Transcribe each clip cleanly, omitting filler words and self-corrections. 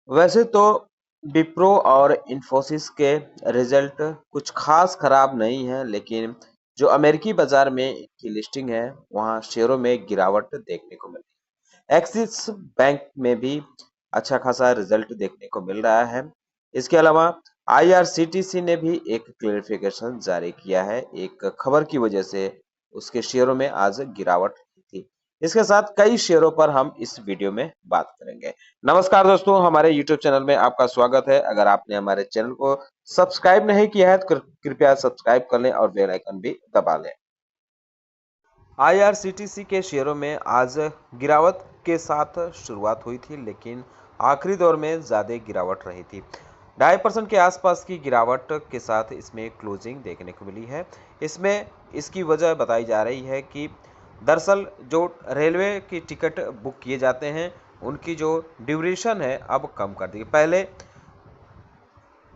वैसे तो विप्रो और इन्फोसिस के रिजल्ट कुछ खास खराब नहीं है, लेकिन जो अमेरिकी बाजार में इनकी लिस्टिंग है, वहाँ शेयरों में गिरावट देखने को मिली है। एक्सिस बैंक में भी अच्छा खासा रिजल्ट देखने को मिल रहा है। इसके अलावा आईआरसीटीसी ने भी एक क्लेरिफिकेशन जारी किया है। एक खबर की वजह से उसके शेयरों में आज गिरावट थी। इसके साथ कई शेयरों पर हम इस वीडियो में बात करेंगे। नमस्कार दोस्तों, हमारे YouTube चैनल में आपका स्वागत है। अगर आपने हमारे चैनल को सब्सक्राइब नहीं किया है तो कृपया सब्सक्राइब कर लें और बेल आइकन भी दबा लें। आईआरसीटीसी के शेयरों में आज गिरावट के साथ शुरुआत हुई थी, लेकिन आखिरी दौर में ज्यादा गिरावट रही थी। 2.5% के आसपास की गिरावट के साथ इसमें क्लोजिंग देखने को मिली है। इसमें इसकी वजह बताई जा रही है कि दरअसल जो रेलवे की टिकट बुक किए जाते हैं, उनकी जो ड्यूरेशन है अब कम कर दी। पहले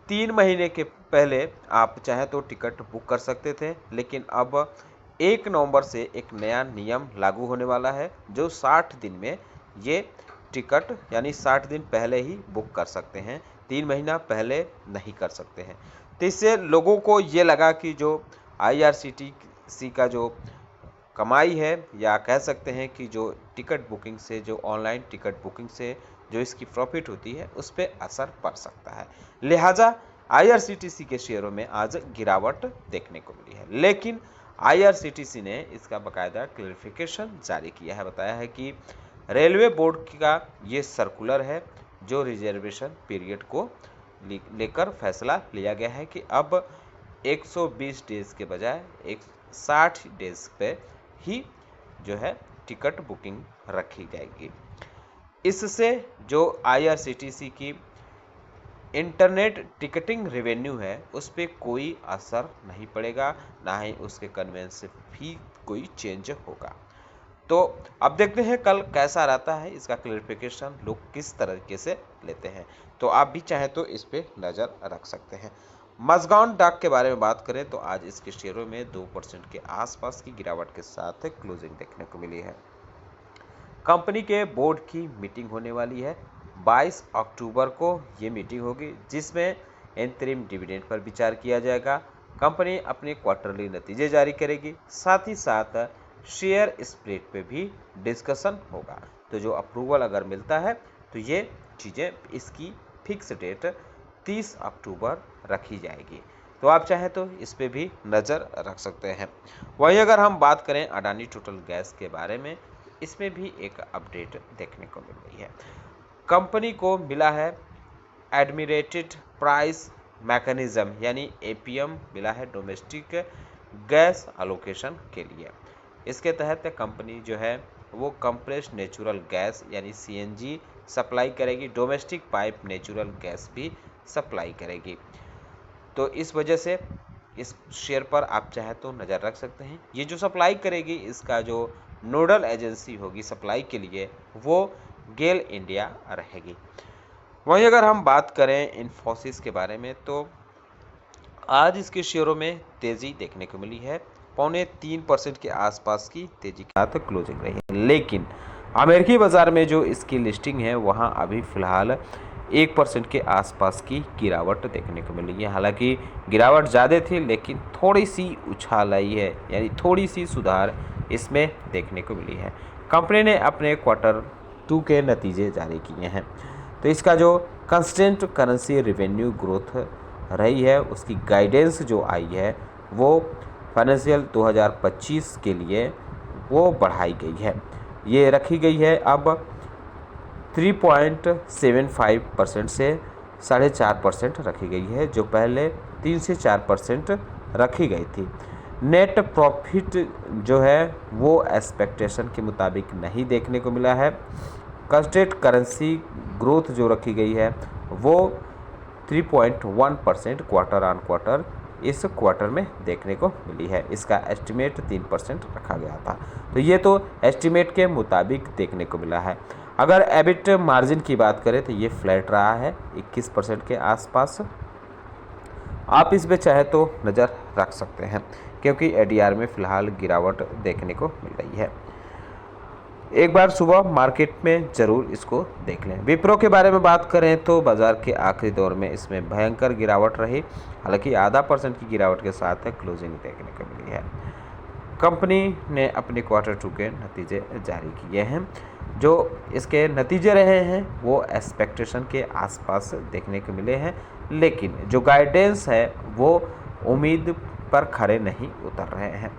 3 महीने के पहले आप चाहे तो टिकट बुक कर सकते थे, लेकिन अब 1 नवंबर से एक नया नियम लागू होने वाला है, जो 60 दिन में ये टिकट यानी 60 दिन पहले ही बुक कर सकते हैं, 3 महीना पहले नहीं कर सकते हैं। तो इससे लोगों को ये लगा कि जो आईआरसीटीसी का जो कमाई है, या कह सकते हैं कि जो टिकट बुकिंग से, जो ऑनलाइन टिकट बुकिंग से जो इसकी प्रॉफिट होती है, उस पर असर पड़ सकता है। लिहाजा आईआरसीटीसी के शेयरों में आज गिरावट देखने को मिली है, लेकिन आईआरसीटीसी ने इसका बाकायदा क्लैरिफिकेशन जारी किया है। बताया है कि रेलवे बोर्ड का ये सर्कुलर है, जो रिजर्वेशन पीरियड को लेकर फैसला लिया गया है कि अब 120 डेज के बजाय 60 डेज पे ही जो है टिकट बुकिंग रखी जाएगी। इससे जो आईआरसीटीसी की इंटरनेट टिकटिंग रेवेन्यू है, उस पर कोई असर नहीं पड़ेगा, ना ही उसके कन्वेंस फी कोई चेंज होगा। तो अब देखते हैं कल कैसा रहता है, इसका क्लैरिफिकेशन लोग किस तरीके से लेते हैं। तो आप भी चाहें तो इस पे नज़र रख सकते हैं। मज़गाउन डाक के बारे में बात करें तो आज इसके शेयरों में 2% के आसपास की गिरावट के साथ क्लोजिंग देखने को मिली है। कंपनी के बोर्ड की मीटिंग होने वाली है 22 अक्टूबर को। ये मीटिंग होगी जिसमें इंतरिम डिविडेंड पर विचार किया जाएगा। कंपनी अपने क्वार्टरली नतीजे जारी करेगी, साथ ही साथ शेयर स्प्लिट पे भी डिस्कशन होगा। तो जो अप्रूवल अगर मिलता है तो ये चीज़ें, इसकी फिक्स डेट 30 अक्टूबर रखी जाएगी। तो आप चाहें तो इस पे भी नज़र रख सकते हैं। वहीं अगर हम बात करें अडानी टोटल गैस के बारे में, इसमें भी एक अपडेट देखने को मिल रही है। कंपनी को मिला है एडमिरेटेड प्राइस मैकेनिज्म यानी एपीएम मिला है डोमेस्टिक गैस अलोकेशन के लिए। इसके तहत कंपनी जो है वो कंप्रेस्ड नेचुरल गैस यानी सीएनजी सप्लाई करेगी, डोमेस्टिक पाइप नेचुरल गैस भी सप्लाई करेगी। तो इस वजह से इस शेयर पर आप चाहे तो नज़र रख सकते हैं। ये जो सप्लाई करेगी, इसका जो नोडल एजेंसी होगी सप्लाई के लिए, वो गेल इंडिया रहेगी। वहीं अगर हम बात करें इन्फोसिस के बारे में, तो आज इसके शेयरों में तेज़ी देखने को मिली है। 2.25% के आसपास की तेज़ी के साथ क्लोजिंग रही है, लेकिन अमेरिकी बाज़ार में जो इसकी लिस्टिंग है, वहाँ अभी फ़िलहाल 1% के आसपास की गिरावट देखने को मिली है। हालांकि गिरावट ज़्यादा थी, लेकिन थोड़ी सी उछाल आई है, यानी थोड़ी सी सुधार इसमें देखने को मिली है। कंपनी ने अपने Q2 के नतीजे जारी किए हैं। तो इसका जो कंस्टेंट करेंसी रेवेन्यू ग्रोथ रही है, उसकी गाइडेंस जो आई है, वो फाइनेंशियल 2025 के लिए वो बढ़ाई गई है। ये रखी गई है अब 3.75% से 4.5% रखी गई है, जो पहले 3 से 4% रखी गई थी। नेट प्रॉफिट जो है वो एक्सपेक्टेशन के मुताबिक नहीं देखने को मिला है। कंस्टेंट करेंसी ग्रोथ जो रखी गई है वो 3.1% क्वार्टर ऑन क्वार्टर इस क्वार्टर में देखने को मिली है। इसका एस्टिमेट 3% रखा गया था। तो ये तो एस्टिमेट के मुताबिक देखने को मिला है। अगर एबिट मार्जिन की बात करें तो ये फ्लैट रहा है 21% के आसपास। आप इस पे चाहे तो नज़र रख सकते हैं, क्योंकि एडीआर में फ़िलहाल गिरावट देखने को मिल रही है। एक बार सुबह मार्केट में ज़रूर इसको देख लें। विप्रो के बारे में बात करें तो बाजार के आखिरी दौर में इसमें भयंकर गिरावट रही, हालांकि आधा % की गिरावट के साथ क्लोजिंग देखने को मिली है। कंपनी ने अपने Q2 के नतीजे जारी किए हैं। जो इसके नतीजे रहे हैं वो एक्सपेक्टेशन के आसपास देखने को मिले हैं, लेकिन जो गाइडेंस है वो उम्मीद पर खरे नहीं उतर रहे हैं।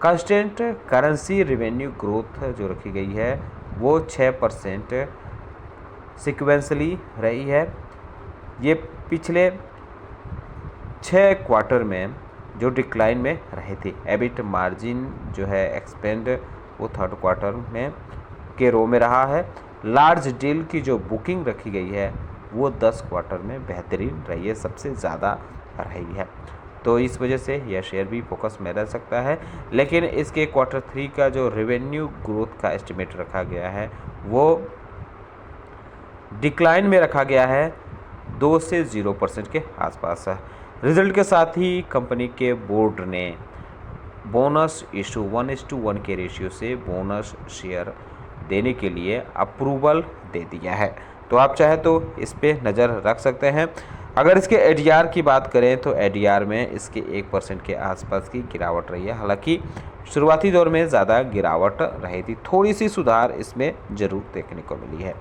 कांस्टेंट करेंसी रेवेन्यू ग्रोथ जो रखी गई है वो 6% सिक्वेंसली रही है। ये पिछले 6 क्वार्टर में जो डिक्लाइन में रहे थे। एबिट मार्जिन जो है एक्सपेंड वो 3rd क्वार्टर में के रो में रहा है। लार्ज डील की जो बुकिंग रखी गई है वो 10 क्वार्टर में बेहतरीन रही है, सबसे ज़्यादा रही है। तो इस वजह से यह शेयर भी फोकस में रह सकता है, लेकिन इसके Q3 का जो रेवेन्यू ग्रोथ का एस्टिमेट रखा गया है वो डिक्लाइन में रखा गया है, 2 से 0% के आसपास है। रिजल्ट के साथ ही कंपनी के बोर्ड ने बोनस इशू 1:1 के रेशियो से बोनस शेयर देने के लिए अप्रूवल दे दिया है। तो आप चाहे तो इस पे नज़र रख सकते हैं। अगर इसके एडीआर की बात करें तो एडीआर में इसके 1% के आसपास की गिरावट रही है, हालांकि शुरुआती दौर में ज़्यादा गिरावट रही थी, थोड़ी सी सुधार इसमें ज़रूर देखने को मिली है।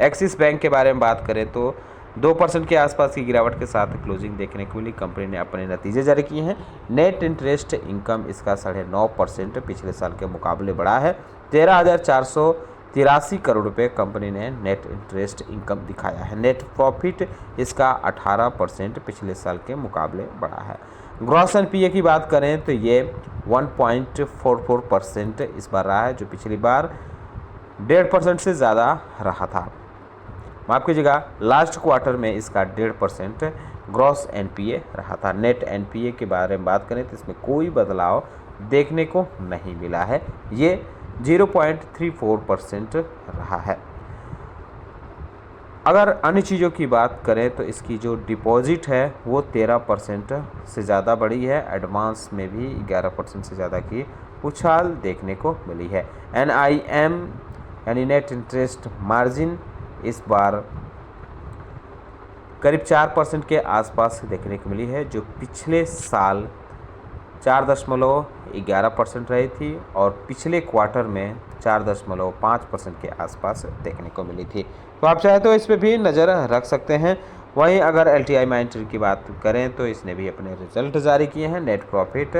एक्सिस बैंक के बारे में बात करें तो 2% के आसपास की गिरावट के साथ क्लोजिंग देखने को मिली। कंपनी ने अपने नतीजे जारी किए हैं। नेट इंटरेस्ट इनकम इसका 9.5% पिछले साल के मुकाबले बढ़ा है। 13,483 करोड़ रुपए कंपनी ने नेट इंटरेस्ट इनकम दिखाया है। नेट प्रॉफिट इसका 18% पिछले साल के मुकाबले बढ़ा है। ग्रॉस एनपीए की बात करें तो ये 1.44% इस बार रहा है, जो पिछली बार 1.5% से ज़्यादा रहा था। माफ़ कीजिएगा, लास्ट क्वार्टर में इसका 1.5% ग्रॉस एनपीए रहा था। नेट एनपीए के बारे में बात करें तो इसमें कोई बदलाव देखने को नहीं मिला है, ये 0.34% रहा है। अगर अन्य चीज़ों की बात करें तो इसकी जो डिपॉजिट है वो 13% से ज़्यादा बढ़ी है। एडवांस में भी 11% से ज़्यादा की उछाल देखने को मिली है। NIM यानी नेट इंटरेस्ट मार्जिन इस बार करीब 4% के आसपास देखने को मिली है, जो पिछले साल 4.11% रही थी और पिछले क्वार्टर में 4.5% के आसपास देखने को मिली थी। तो आप चाहे तो इस पर भी नज़र रख सकते हैं। वहीं अगर LTI माइंडट्री की बात करें तो इसने भी अपने रिजल्ट जारी किए हैं। नेट प्रॉफिट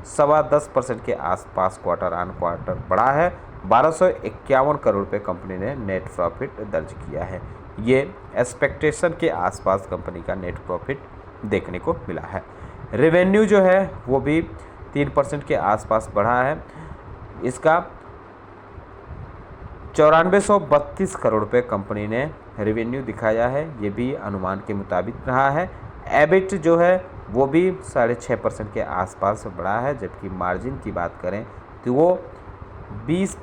10.25% के आसपास क्वार्टर ऑन क्वार्टर बढ़ा है। 1251 करोड़ रुपये कंपनी ने नेट प्रॉफिट दर्ज किया है। ये एक्सपेक्टेशन के आसपास कंपनी का नेट प्रॉफिट देखने को मिला है। रेवेन्यू जो है वो भी 3% के आसपास बढ़ा है। इसका 9432 करोड़ रुपये कंपनी ने रेवेन्यू दिखाया है, ये भी अनुमान के मुताबिक रहा है। एबिट जो है वो भी 6.5% के आसपास बढ़ा है, जबकि मार्जिन की बात करें तो वो 50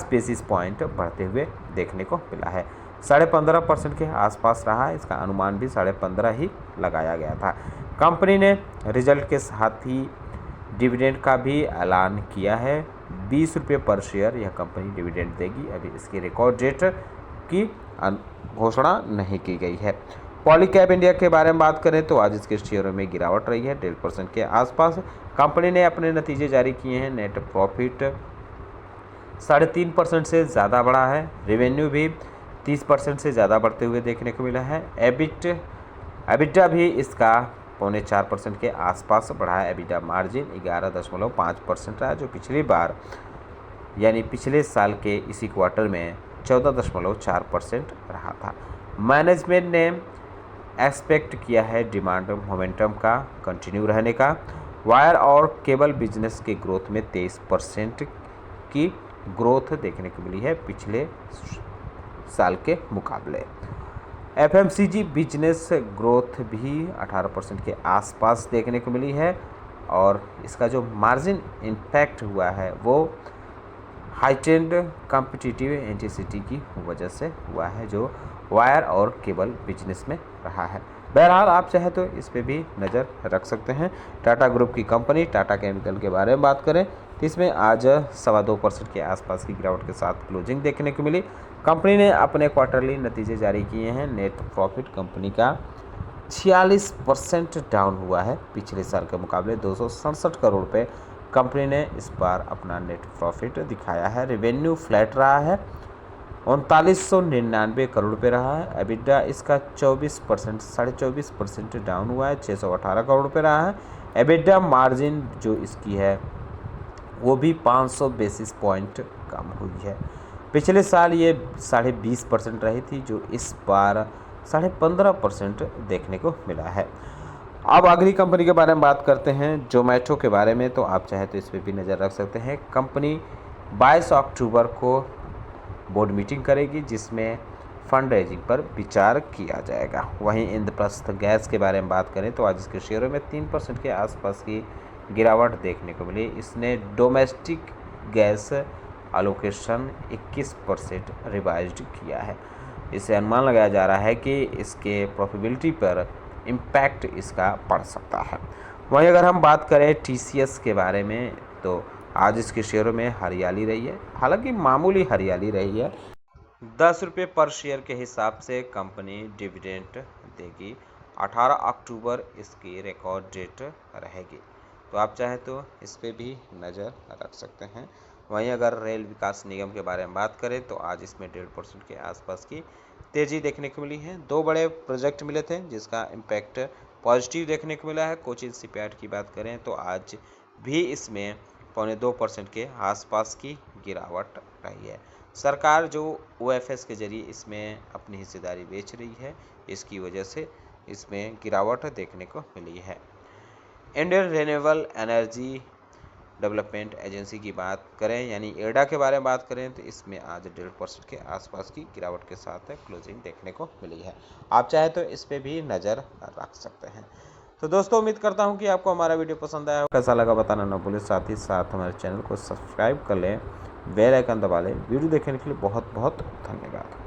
बेसिस पॉइंट बढ़ते हुए देखने को मिला है। 15.5% के आसपास रहा है, इसका अनुमान भी 15.5 ही लगाया गया था। कंपनी ने रिजल्ट के साथ ही डिविडेंड का भी ऐलान किया है। 20 रुपये पर शेयर यह कंपनी डिविडेंड देगी। अभी इसकी रिकॉर्ड डेट की घोषणा नहीं की गई है। पॉलीकैब इंडिया के बारे में बात करें तो आज इसके शेयरों में गिरावट रही है 1.5% के आसपास। कंपनी ने अपने नतीजे जारी किए हैं। नेट प्रॉफिट 3.5% से ज़्यादा बढ़ा है। रेवेन्यू भी 30% से ज़्यादा बढ़ते हुए देखने को मिला है। एबिटा भी इसका 3.25% के आसपास बढ़ा है। एबिटा मार्जिन 11.5% रहा, जो पिछली बार यानी पिछले साल के इसी क्वार्टर में 14.4% रहा था। मैनेजमेंट ने एक्सपेक्ट किया है डिमांड मोमेंटम का कंटिन्यू रहने का। वायर और केबल बिजनेस के ग्रोथ में 23% की ग्रोथ देखने को मिली है पिछले साल के मुकाबले। FMCG बिजनेस ग्रोथ भी 18% के आसपास देखने को मिली है और इसका जो मार्जिन इम्पैक्ट हुआ है वो हाइटेंड कॉम्पिटिटिव इंटेंसिटी की वजह से हुआ है, जो वायर और केबल बिजनेस में रहा है। बहरहाल आप चाहे तो इस पे भी नज़र रख सकते हैं। टाटा ग्रुप की कंपनी टाटा केमिकल के बारे में बात करें तो इसमें आज 2.25% के आसपास की गिरावट के साथ क्लोजिंग देखने को मिली। कंपनी ने अपने क्वार्टरली नतीजे जारी किए हैं। नेट प्रॉफिट कंपनी का 46% डाउन हुआ है। पिछले साल के मुकाबले 267 करोड़ रुपये कंपनी ने इस बार अपना नेट प्रॉफिट दिखाया है। रेवेन्यू फ्लैट रहा है, 3999 करोड़ रुपये रहा है। एबिडा इसका 24% डाउन हुआ है, 618 करोड़ रुपये रहा है। एबिडा मार्जिन जो इसकी है वो भी 500 बेसिस पॉइंट कम हुई है। पिछले साल ये 20.5% रही थी, जो इस बार 15.5% देखने को मिला है। अब अगली कंपनी के बारे में बात करते हैं, जोमेटो के बारे में। तो आप चाहे तो इस पर भी नज़र रख सकते हैं। कंपनी 22 अक्टूबर को बोर्ड मीटिंग करेगी, जिसमें फंड रेजिंग पर विचार किया जाएगा। वहीं इंद्रप्रस्थ गैस के बारे में बात करें तो आज इसके शेयरों में 3% के आसपास की गिरावट देखने को मिली। इसने डोमेस्टिक गैस अलोकेशन 21% रिवाइज्ड किया है। इससे अनुमान लगाया जा रहा है कि इसके प्रॉफिटेबिलिटी पर इम्पैक्ट इसका पड़ सकता है। वहीं अगर हम बात करें TCS के बारे में तो आज इसके शेयरों में हरियाली रही है, हालांकि मामूली हरियाली रही है। 10 रुपये पर शेयर के हिसाब से कंपनी डिविडेंड देगी। 18 अक्टूबर इसकी रिकॉर्ड डेट रहेगी, तो आप चाहे तो इस पर भी नज़र रख सकते हैं। वहीं अगर रेल विकास निगम के बारे में बात करें तो आज इसमें 1.5% के आसपास की तेज़ी देखने को मिली है। 2 बड़े प्रोजेक्ट मिले थे जिसका इम्पैक्ट पॉजिटिव देखने को मिला है। कोचिन शिपयार्ड की बात करें तो आज भी इसमें 2.25% के आसपास की गिरावट रही है। सरकार जो OFS के जरिए इसमें अपनी हिस्सेदारी बेच रही है, इसकी वजह से इसमें गिरावट देखने को मिली है। Indian renewable energy development agency की बात करें यानी एडा के बारे में बात करें तो इसमें आज 1.5% के आसपास की गिरावट के साथ क्लोजिंग देखने को मिली है। आप चाहे तो इस पर भी नज़र रख सकते हैं। तो दोस्तों उम्मीद करता हूं कि आपको हमारा वीडियो पसंद आया, कैसा लगा बताना ना भूलें। साथ ही साथ हमारे चैनल को सब्सक्राइब कर लें, बेल आइकन दबा लें। वीडियो देखने के लिए बहुत बहुत धन्यवाद।